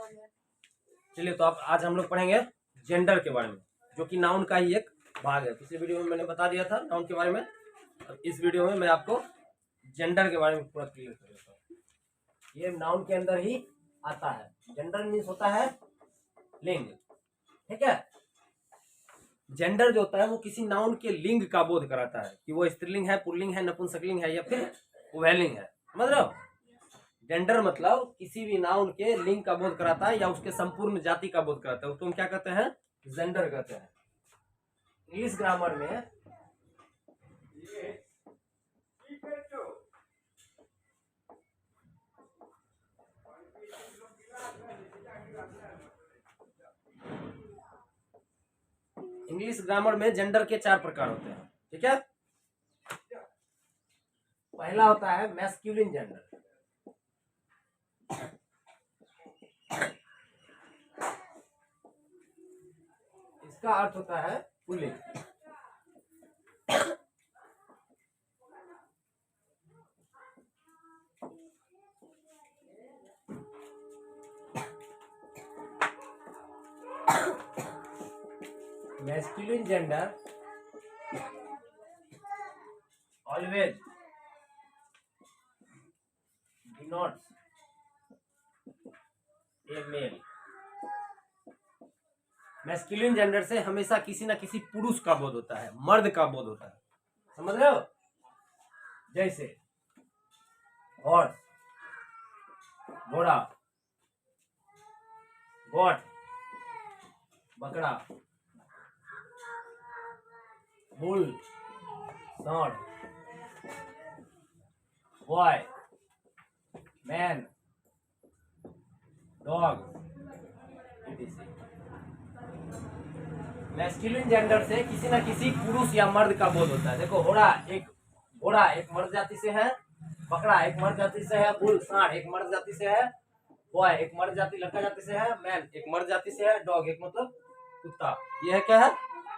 चलिए, तो आप आज हम लोग पढ़ेंगे जेंडर के बारे में, जो कि नाउन का ही एक भाग है। पिछले वीडियो में मैंने बता दिया था नाउन के बारे में, और इस वीडियो में मैं आपको जेंडर के बारे में पूरा क्लियर कर देता हूँ। ये नाउन के अंदर ही आता है। जेंडर मीन्स होता है लिंग, ठीक है। जेंडर जो होता है वो किसी नाउन के लिंग का बोध कराता है कि वो स्त्रीलिंग है, पुल्लिंग है, नपुंसकलिंग है या फिर उभयलिंग है। समझ रहे हो? जेंडर मतलब किसी भी नाउन के लिंग का बोध कराता है या उसके संपूर्ण जाति का बोध कराता है, उसको हम क्या कहते हैं? जेंडर कहते हैं। इंग्लिश ग्रामर में जेंडर के 4 प्रकार होते हैं, ठीक है। पहला होता है मैस्कुलिन जेंडर। इसका अर्थ होता है pulling. Masculine gender always denotes a male। Masculine gender से हमेशा किसी ना किसी पुरुष का बोध होता है, मर्द का बोध होता है। समझ रहे हो? जैसे हॉर्स, घोड़ा, गोट, बकरा, बुल, सांड, boy, man, dog. Masculine gender से किसी ना किसी पुरुष या मर्द का बोध होता है। देखो, घोड़ा एक मर्द जाति से है, बकरा एक मर्द जाति से है, बुल सांड एक मर्द जाति से है, बॉय एक मर्द जाति लड़का जाति से है, मैन एक मर्द जाति से है, डॉग एक मतलब कुत्ता, ये है क्या है?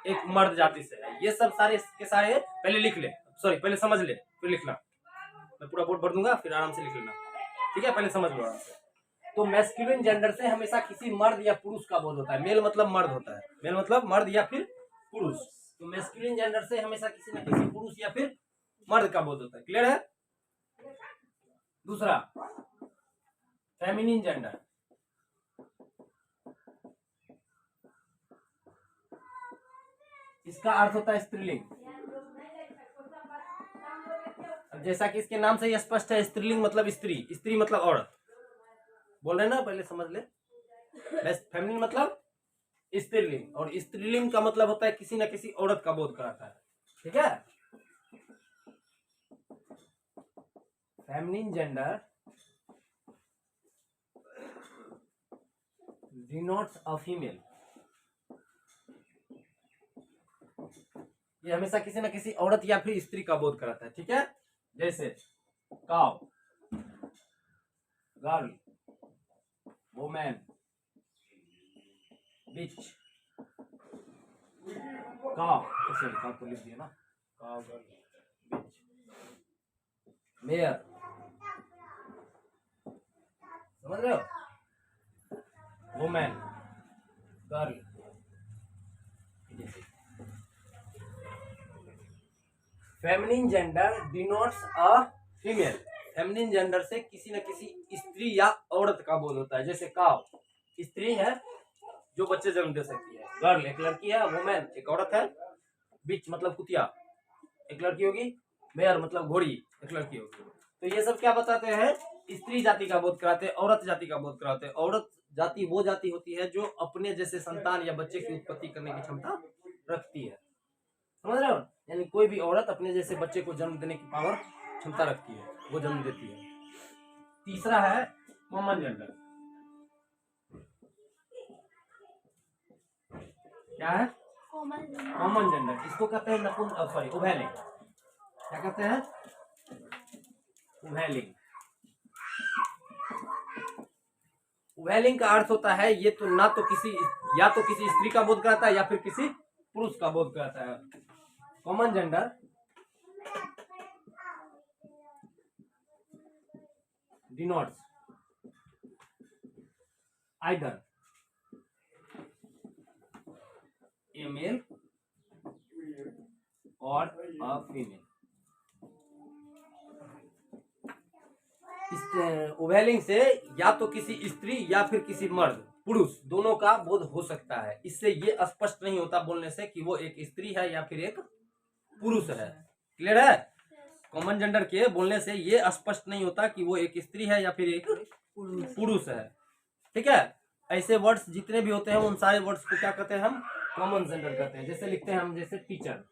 एक मर्द जाति से है। ये सब सारे के सारे पहले लिख ले, सॉरी पहले समझ ले फिर लिखना। मैं पूरा बोर्ड भर दूंगा, फिर आराम से लिख लेना, ठीक है। पहले समझ लो आराम से। तो मैस्कुलिन जेंडर से हमेशा किसी मर्द या पुरुष का बोध होता है। मेल मतलब मर्द होता है, मेल मतलब मर्द या फिर पुरुष। तो मैस्कुलिन जेंडर से हमेशा किसी न किसी पुरुष या फिर मर्द का बोध होता है। क्लियर है? दूसरा, फेमिनिन जेंडर। इसका अर्थ होता है स्त्रीलिंग। अब जैसा कि इसके नाम से ही स्पष्ट है, स्त्रीलिंग मतलब स्त्री, स्त्री मतलब औरत। बोल रहे ना, पहले समझ ले। फेमिनिन मतलब स्त्रीलिंग, और स्त्रीलिंग का मतलब होता है किसी न किसी औरत का बोध कराता है, ठीक है। Feminine gender denotes a female. ये हमेशा किसी न किसी औरत या फिर स्त्री का बोध कराता है, ठीक है। जैसे काउ, गर्ल, वुमेन, बिच, काउ, सॉरी काउ तो लिख दिया ना, काउ, गर्ल, बिच, मेयर। समझ रहे हो? Women, girl. Feminine gender denotes a female. Feminine gender से किसी न किसी स्त्री या औरत का बोध होता है। जैसे काउ स्त्री है जो बच्चे जन्म दे सकती है, गर्ल एक लड़की है, वुमेन एक औरत है, बिच मतलब कुतिया एक लड़की होगी, मेयर मतलब घोड़ी एक लड़की होगी। तो ये सब क्या बताते हैं? स्त्री जाति का बोध कराते हैं, औरत जाति का बोध कराते हैं। औरत जाति वो जाति होती है जो अपने जैसे संतान या बच्चे की उत्पत्ति करने की क्षमता रखती है। समझ रहे हो? यानी कोई भी औरत अपने जैसे बच्चे को जन्म देने की पावर क्षमता रखती है, वो जन्म देती है। तीसरा है कॉमन जेंडर। क्या है? Common gender. इसको कहते हैं सॉरी उभयलिंग। क्या कहते हैं? उभयलिंग। उभयलिंग का अर्थ होता है ये तो ना तो किसी या तो किसी स्त्री का बोध कराता है या फिर किसी पुरुष का बोध कराता है। कॉमन जेंडर डिनोट्स आइदर ए मेल और अ फीमेल। उभयलिंग से या तो किसी स्त्री या फिर किसी मर्द पुरुष दोनों का बोध हो सकता है। इससे ये स्पष्ट नहीं होता बोलने से कि वो एक स्त्री है या फिर एक पुरुष है। क्लियर है? कॉमन जेंडर के बोलने से ये स्पष्ट नहीं होता कि वो एक स्त्री है या फिर एक पुरुष है। ठीक है? ऐसे वर्ड्स जितने भी होते हैं उन सारे वर्ड्स को क्या कहते हैं हम? कॉमन जेंडर कहते हैं। जैसे लिखते हैं हम, जैसे टीचर।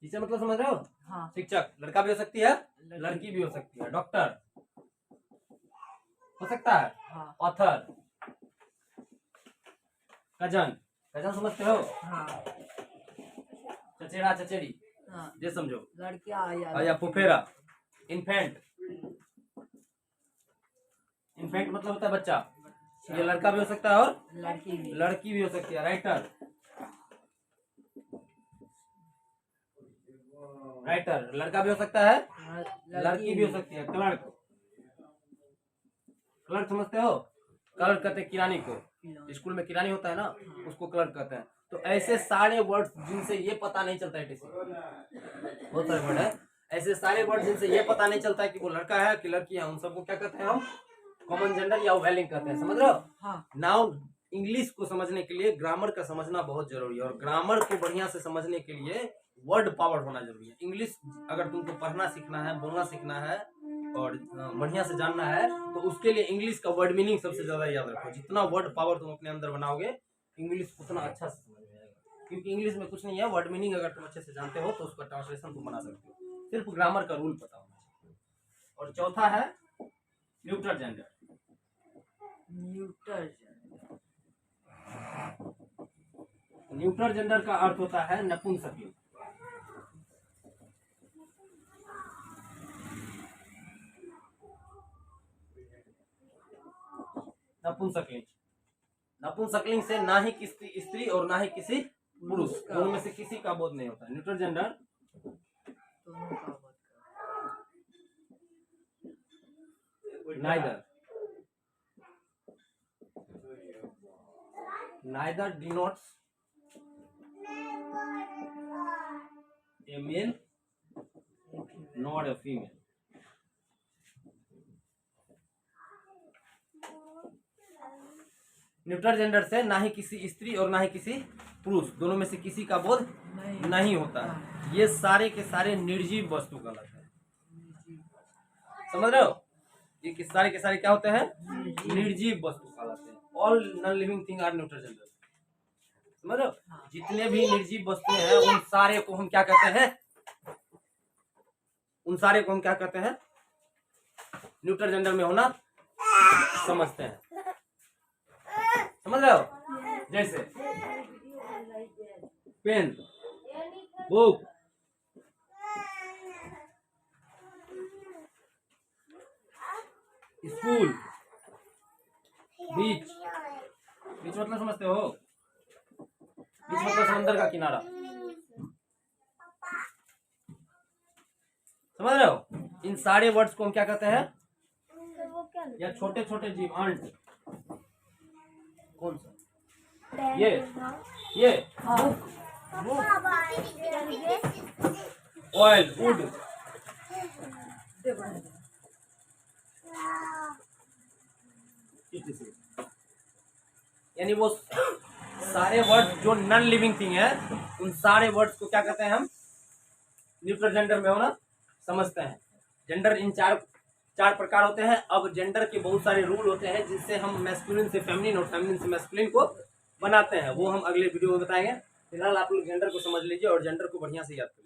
टीचर मतलब समझ रहे हो? हाँ। शिक्षक लड़का भी हो सकती है, लड़की भी हो सकती है। डॉक्टर हो सकता है। हाँ। ऑथर, कजन, कजन समझते हो? हाँ। चचेरा चचेरी, हाँ। ये समझो। लड़कियां या फुफेरा। इन्फेंट, इन्फेंट मतलब होता है बच्चा। ये लड़का भी हो सकता है और लड़की भी हो सकती है। राइटर, राइटर लड़का भी हो सकता है, लड़की भी हो सकती है। क्लर्क, क्लर्क समझते हो? क्लर्क कहते हैं किरानी को। स्कूल में किरानी होता है ना, उसको क्लर्क कहते हैं। तो ऐसे सारे वर्ड्स जिनसे ये पता नहीं चलता है, बहुत सारे वर्ड है ऐसे सारे वर्ड जिनसे ये पता नहीं चलता है कि वो लड़का है कि लड़की है, उन सबको क्या कहते हैं हम? कॉमन जेंडर या उभयलिंग कहते हैं। समझ रहे हो? हाँ। नाउ इंग्लिश को समझने के लिए ग्रामर का समझना बहुत जरूरी है, और ग्रामर को बढ़िया से समझने के लिए वर्ड पावर होना जरूरी है। इंग्लिश अगर तुमको पढ़ना सीखना है, बोलना सीखना है और बढ़िया से जानना है तो उसके लिए इंग्लिश का वर्ड मीनिंग सबसे ज्यादा याद रखो। जितना वर्ड पावर तुम अपने अंदर बनाओगे इंग्लिश उतना अच्छा से समझ में आएगा। क्योंकि इंग्लिश में कुछ नहीं है, वर्ड मीनिंग अगर तुम अच्छे से जानते हो तो उसका ट्रांसलेशन तुम बना सकते हो। सिर्फ ग्रामर का रूल पता होना चाहिए। और चौथा है न्यूट्रल जेंडर। न्यूट्रल जेंडर का अर्थ होता है नपुंसकलिंग। नपुंसकलिंग, नपुंसकलिंग से ना ही किसी स्त्री और ना ही किसी पुरुष, दोनों में से किसी का बोध नहीं होता। Neutral gender neither denotes a male nor a female। Neutral gender से ना ही किसी स्त्री और ना ही किसी पुरुष, दोनों में से किसी का बोध नहीं होता है। ये सारे के सारे निर्जीव वस्तु गलत है। समझ रहे हो? ये सारे के सारे क्या होते हैं? निर्जीव वस्तु कहलाते हैं। All non living thing are neutral gender. समझ रहे हो? जितने भी निर्जीव वस्तुएं हैं उन सारे को हम क्या कहते हैं? उन सारे को हम क्या कहते हैं? न्यूट्रल जेंडर में होना समझते हैं। समझ रहे हो? जैसे पेन, बुक, स्कूल, बीच। बीच मतलब समझते हो? बीच मतलब समंदर का किनारा। समझ रहे हो? इन सारे वर्ड्स को हम क्या कहते हैं? या छोटे छोटे जीव, अंट। कौन सा? ये ऑयल, वुड। यानी वो सारे वर्ड्स जो नॉन लिविंग थिंग है उन सारे वर्ड्स को क्या कहते हैं हम? न्यूट्रल जेंडर में होना समझते हैं। जेंडर इन चार प्रकार होते हैं। अब जेंडर के बहुत सारे रूल होते हैं जिससे हम मैस्कुलिन से फेमिनिन और फेमिनिन से मैस्कुलिन को बनाते हैं, वो हम अगले वीडियो में बताएंगे। फिलहाल आप लोग जेंडर को समझ लीजिए और जेंडर को बढ़िया से याद करिए।